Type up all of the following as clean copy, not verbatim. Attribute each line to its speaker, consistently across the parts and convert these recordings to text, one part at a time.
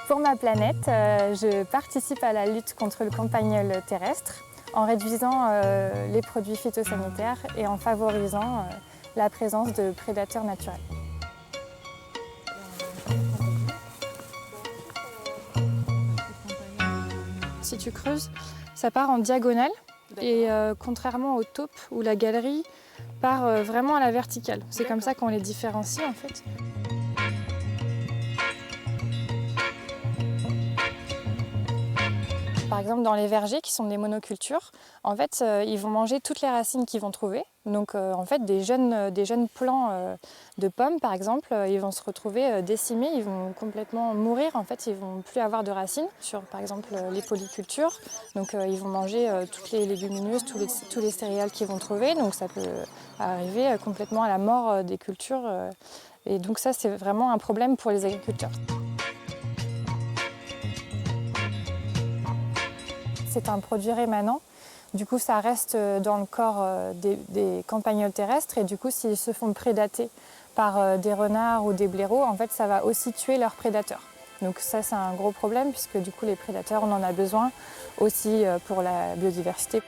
Speaker 1: Pour ma planète, je participe à la lutte contre le campagnol terrestre en réduisant les produits phytosanitaires et en favorisant la présence de prédateurs naturels. Si tu creuses, ça part en diagonale et contrairement au taupe où la galerie part vraiment à la verticale. C'est comme ça qu'on les différencie en fait. Par exemple, dans les vergers qui sont des monocultures, en fait, ils vont manger toutes les racines qu'ils vont trouver. Donc, en fait, des jeunes plants de pommes, par exemple, ils vont se retrouver décimés, ils vont complètement mourir. En fait, ils vont plus avoir de racines. Sur, par exemple, les polycultures, donc ils vont manger toutes les légumineuses, tous les céréales qu'ils vont trouver. Donc, ça peut arriver complètement à la mort des cultures. Et donc, ça, c'est vraiment un problème pour les agriculteurs. C'est un produit rémanent, du coup ça reste dans le corps des campagnols terrestres et du coup s'ils se font prédater par des renards ou des blaireaux, en fait ça va aussi tuer leurs prédateurs. Donc ça c'est un gros problème puisque du coup les prédateurs on en a besoin aussi pour la biodiversité.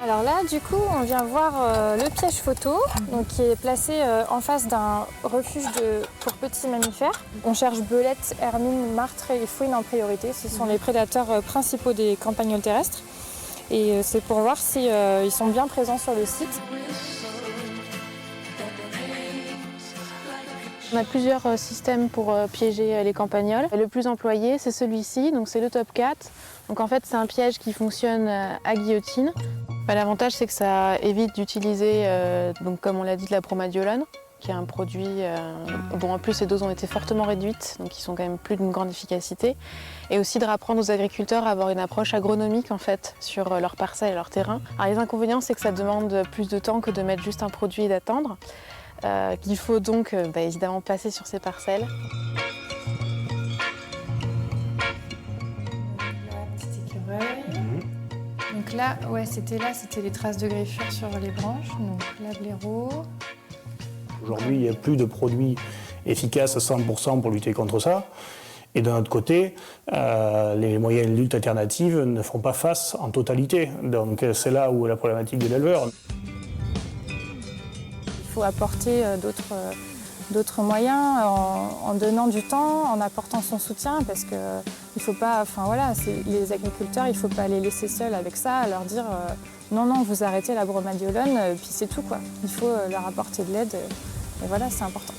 Speaker 1: Alors là, du coup, on vient voir le piège photo, donc, qui est placé en face d'un refuge pour petits mammifères. On cherche belettes, hermines, martres et fouines en priorité. Ce sont les prédateurs principaux des campagnols terrestres. Et c'est pour voir si ils sont bien présents sur le site.
Speaker 2: On a plusieurs systèmes pour piéger les campagnols. Le plus employé, c'est celui-ci, donc c'est le Top 4. Donc en fait, c'est un piège qui fonctionne à guillotine. L'avantage, c'est que ça évite d'utiliser, donc comme on l'a dit, de la bromadiolone, qui est un produit dont en plus les doses ont été fortement réduites, donc qui sont quand même plus d'une grande efficacité. Et aussi de rapprendre aux agriculteurs à avoir une approche agronomique en fait sur leurs parcelles et leur terrain. Alors, les inconvénients, c'est que ça demande plus de temps que de mettre juste un produit et d'attendre. Qu'il faut donc évidemment passer sur ces parcelles.
Speaker 1: Donc là, ouais, c'était les traces de griffures sur les branches, donc la blaireau.
Speaker 3: Aujourd'hui, il n'y a plus de produits efficaces à 100% pour lutter contre ça. Et d'un autre côté, les moyens de lutte alternatives ne font pas face en totalité. Donc c'est là où est la problématique de l'éleveur.
Speaker 1: Il faut apporter d'autres moyens en donnant du temps, en apportant son soutien parce que il faut pas, enfin voilà, les agriculteurs, il ne faut pas les laisser seuls avec ça, leur dire non, vous arrêtez la bromadiolone, puis c'est tout quoi. Il faut leur apporter de l'aide et voilà, c'est important.